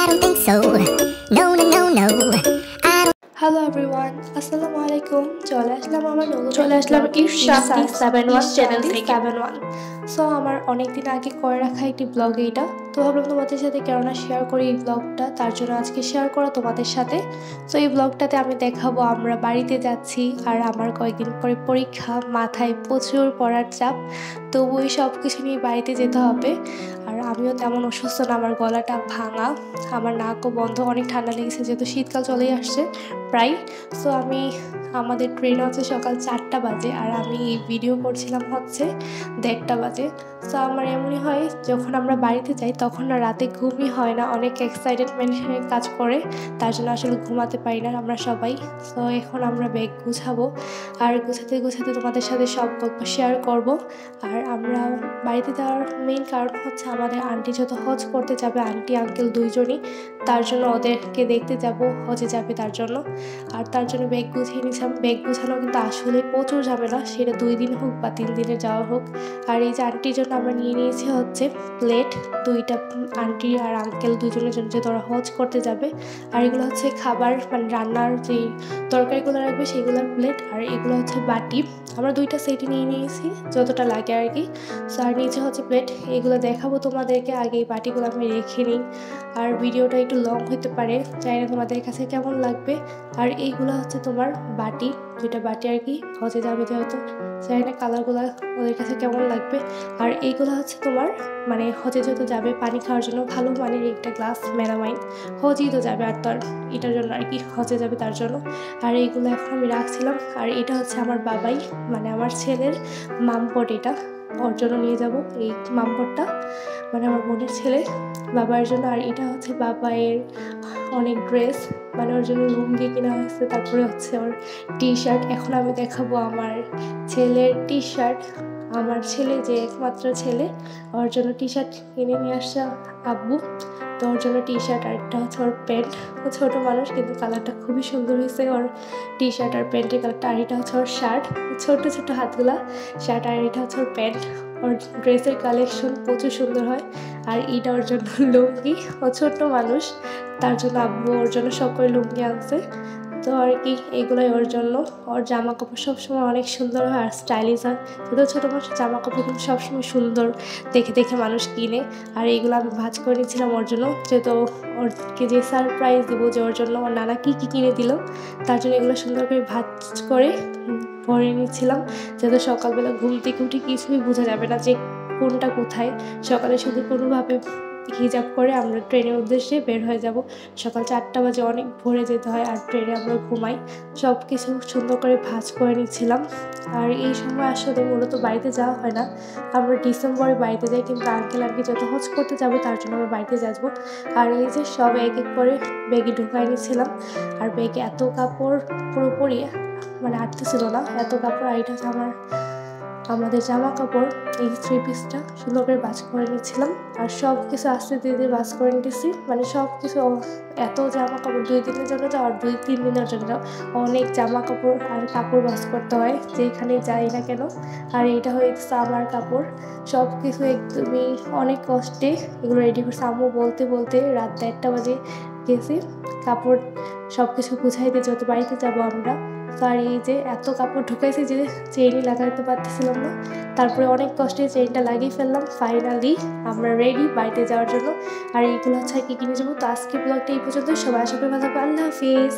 don't think so. No, no, no, no. Hello everyone, আসসালামু আলাইকুম। চলে আসলাম ইরশাদি 71 চ্যানেল থেকে। সো আমার অনেক দিন আগে করে রাখা একটি ব্লগ এইটা, তো ভাবলাম তোমাদের সাথে কেননা শেয়ার করি এই ব্লগটা, তার জন্য আজকে শেয়ার করা তোমাদের সাথে। সো এই ব্লগটাতে আমি দেখাবো আমরা বাড়িতে যাচ্ছি, আর আমার কয়েকদিন পরে পরীক্ষা, মাথায় প্রচুর পড়ার চাপ, তো ওই সব কিছু নিয়ে বাড়িতে যেতে হবে। আর আমিও তেমন অসুস্থ না, আমার গলাটা ভাঙা, আমার নাকও বন্ধ, অনেক ঠান্ডা লেগেছে যেহেতু শীতকাল চলেই আসছে প্রায়। সো আমাদের ট্রেন হচ্ছে সকাল 4টা বাজে, আর আমি এই ভিডিও করছিলাম হচ্ছে 1:30 বাজে। সো আমার এমনই হয় যখন আমরা বাড়িতে যাই তখন না রাতে ঘুমই হয় না, অনেক এক্সাইটেডমেন্ট কাজ করে, তার জন্য আসলে ঘুমাতে পারি না আমরা সবাই। সো এখন আমরা ব্যাগ গুছাবো, আর গুছাতে গুছাতে তোমাদের সাথে সব গল্প শেয়ার করব। আর আমরা বাড়িতে যাওয়ার মেইন কারণ হচ্ছে আমাদের আন্টি যত হজ করতে যাবে, আন্টি আঙ্কেল দুইজনই, তার জন্য ওদেরকে দেখতে যাব, হজে যাবে তার জন্য। আর তার জন্য ব্যাগ গুছিয়ে নিয়েছিলাম। ব্যাগ গুছানো কিন্তু আসলে প্রচুর ঝামেলা, সেটা 2 দিন হোক বা 3 দিনের যাওয়া হোক। আর এই যে আন্টির জন্য আমরা নিয়ে নিয়েছি হচ্ছে প্লেট, 2টা আন্টি আর আঙ্কেল দুজনের জন্য, যে তোরা হজ করতে যাবে। আর এগুলো হচ্ছে খাবার, মানে রান্নার যেই তরকারিগুলো রাখবে সেগুলোর প্লেট, আর এগুলো হচ্ছে বাটি। আমরা 2টা সেটই নিয়ে নিয়েছি যতটা লাগে আর কি। সো আর নিচে হচ্ছে প্লেট, এগুলো দেখাবো তোমাদেরকে, আগে এই বাটিগুলো আমি রেখে নিই। আর ভিডিওটা একটু লং হতে পারে, জানি না তোমাদের কাছে কেমন লাগবে। আর এইগুলো হচ্ছে তোমার বাটি, 2টা বাটি আর কি, হজে যাবে যেহেতু, জানি না কালারগুলো ওদের কাছে কেমন লাগবে। আর এইগুলো হচ্ছে তোমার মানে হজে যেহেতু যাবে পানি খাওয়ার জন্য ভালো মানের একটা গ্লাস, মেলামাইন, হজেই তো যাবে, আর তার এটার জন্য আর কি, হজে যাবে তার জন্য। আর এইগুলো এখন আমি রাখছিলাম। আর এটা হচ্ছে আমার বাবাই, মানে আমার ছেলের মামপট, এটা ওর জন্য নিয়ে যাব এই মামপটটা, মানে আমার বোনের ছেলে বাবার জন্য। আর এটা হচ্ছে বাবাইয়ের অনেক ড্রেস, মানে ওর জন্য লুঙ্গি কিনা হয়েছে, তারপরে হচ্ছে ওর টি শার্ট। এখন আমি দেখাবো আমার ছেলের টি শার্ট। আমার ছেলে যে একমাত্র ছেলে, ওর জন্য টি শার্ট কিনে নিয়ে আসছে আব্বু, তো ওর জন্য টি শার্ট। আর একটা হচ্ছে ওর প্যান্ট, ও ছোটো মানুষ কিন্তু কালারটা খুবই সুন্দর হয়েছে ওর টি শার্ট আর প্যান্টের কালারটা। আর এটা হচ্ছে ওর শার্ট, ছোটো ছোটো হাতগুলা শার্ট। আর এটা হচ্ছে ওর প্যান্ট। ওর ড্রেসের কালেকশন প্রচুর সুন্দর হয়। আর এটা ওর জন্য লুঙ্গি, ও ছোট্ট মানুষ, তার জন্য আব্বু ওর জন্য সব করে লুঙ্গি আনছে। তো আর কি এগুলোই ওর জন্য। ওর জামা কাপড় সবসময় অনেক সুন্দর হয় আর স্টাইলিশ হয়, যেহেতু ছোটো মানুষের জামা কাপড় কিন্তু সবসময় সুন্দর দেখে দেখে মানুষ কিনে। আর এইগুলো আমি ভাঁজ করে নিচ্ছিলাম ওর জন্য, যেহেতু ওরকে যে সারপ্রাইজ দেবো, যে ওর জন্য ওর নানা কী কী কিনে দিল, তার জন্য এগুলো সুন্দর করে ভাঁজ করে ভরে নিচ্ছিলাম, যেহেতু সকালবেলা ঘুম থেকে উঠে কিছুই বোঝা যাবে না যে কোনটা কোথায়। সকালে শুধু কোনোভাবে হিজাব করে আমরা ট্রেনের উদ্দেশ্যে বের হয়ে যাব। সকাল 4টা বাজে, অনেক ভোরে যেতে হয়, আর ট্রেনে আমরা ঘুমাই। সব কিছু সুন্দর করে ভাঁজ করে নিচ্ছিলাম। আর এই সময় আসলে মূলত বাড়িতে যাওয়া হয় না, আমরা ডিসেম্বরে বাড়িতে যাই, কিন্তু আঙ্কেল আন্টি যত হজ করতে যাবে তার জন্য আমরা বাড়িতে যাবো। আর এই যে সব এক এক করে ব্যাগে ঢুকাই নিচ্ছিলাম। আর ব্যাগে এত কাপড় পুরোপুরি মানে আটতেছিল না, এত কাপড়। আর এটা হচ্ছে আমাদের জামা কাপড়, এই 3 পিসটা সুন্দর করে বাজ করে নিচ্ছিলাম। আর সব কিছু আস্তে ধীরে বাজ করে নিতেছি, মানে সব কিছু। এত জামা কাপড় 2 দিনের জন্য যাও আর 2-3 দিনের জন্য যাও, অনেক জামা কাপড় আর কাপড় বাজ করতে হয় যেখানে যাই না কেন। আর এইটা হয়েছে আমার কাপড়, সব কিছু একদমই অনেক কষ্টে এগুলো রেডি করছে। আম্মু বলতে বলতে রাত 1:30 বাজে গেছি কাপড় সব কিছু গুছাইতে, যত বাড়িতে যাবো আমরা। তো আর এই যে এত কাপড় ঢুকাইছি যে চেইনই লাগাইতে পারতেছিলাম না, তারপরে অনেক কষ্টে চেইনটা লাগিয়ে ফেললাম। ফাইনালি আমরা রেডি বাড়িতে যাওয়ার জন্য। আর এইগুলো হচ্ছে কি কিনে যাবো। তো আজকে ব্লগটা এই পর্যন্ত, সবাই আশা করি ভালো থাকবে। আল্লাহ হাফিজ।